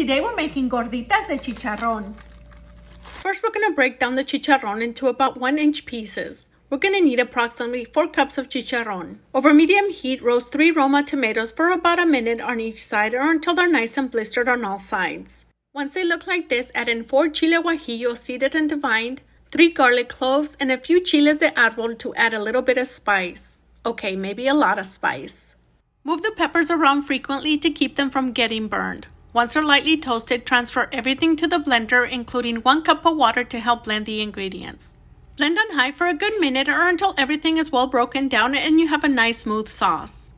Today we're making gorditas de chicharron. First, we're going to break down the chicharron into about 1-inch pieces. We're going to need approximately 4 cups of chicharron. Over medium heat, roast 3 Roma tomatoes for about a minute on each side or until they're nice and blistered on all sides. Once they look like this, add in 4 Chile Guajillo seeded and divined, 3 garlic cloves, and a few Chiles de Arbol to add a little bit of spice. Okay, maybe a lot of spice. Move the peppers around frequently to keep them from getting burned. Once they're lightly toasted, transfer everything to the blender, including 1 cup of water to help blend the ingredients. Blend on high for a good minute or until everything is well broken down and you have a nice smooth sauce.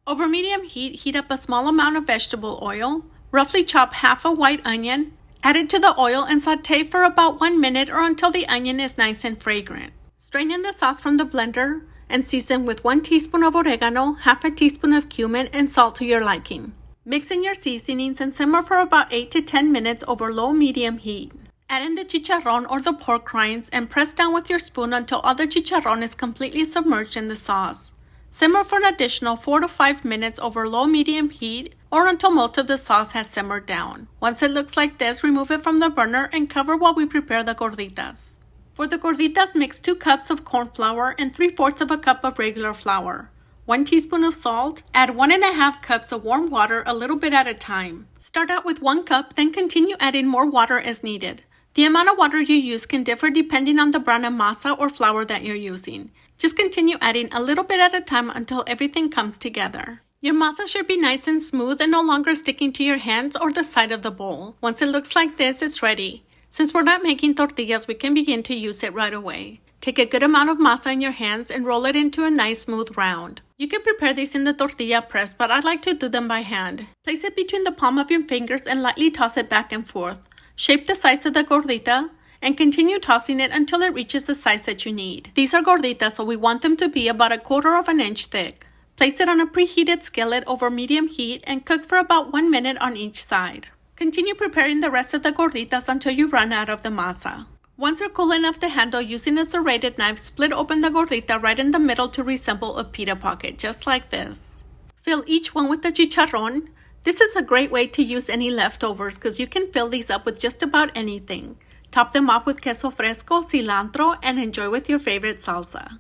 Over medium heat, heat up a small amount of vegetable oil. Roughly chop half a white onion. Add it to the oil and saute for about 1 minute or until the onion is nice and fragrant. Strain in the sauce from the blender and season with 1 teaspoon of oregano, half a teaspoon of cumin, and salt to your liking. Mix in your seasonings and simmer for about 8 to 10 minutes over low-medium heat. Add in the chicharron or the pork rinds and press down with your spoon until all the chicharron is completely submerged in the sauce. Simmer for an additional 4 to 5 minutes over low-medium heat or until most of the sauce has simmered down. Once it looks like this, remove it from the burner and cover while we prepare the gorditas. For the gorditas, mix 2 cups of corn flour and 3/4 of a cup of regular flour. 1 teaspoon of salt, add 1.5 cups of warm water a little bit at a time. Start out with 1 cup, then continue adding more water as needed. The amount of water you use can differ depending on the brand of masa or flour that you're using. Just continue adding a little bit at a time until everything comes together. Your masa should be nice and smooth and no longer sticking to your hands or the side of the bowl. Once it looks like this, it's ready. Since we're not making tortillas, we can begin to use it right away. Take a good amount of masa in your hands and roll it into a nice smooth round. You can prepare these in the tortilla press, but I like to do them by hand. Place it between the palm of your fingers and lightly toss it back and forth. Shape the sides of the gordita and continue tossing it until it reaches the size that you need. These are gorditas, so we want them to be about 1/4 inch thick. Place it on a preheated skillet over medium heat and cook for about 1 minute on each side. Continue preparing the rest of the gorditas until you run out of the masa. Once they're cool enough to handle, using a serrated knife, split open the gordita right in the middle to resemble a pita pocket, just like this. Fill each one with the chicharron. This is a great way to use any leftovers because you can fill these up with just about anything. Top them off with queso fresco, cilantro, and enjoy with your favorite salsa.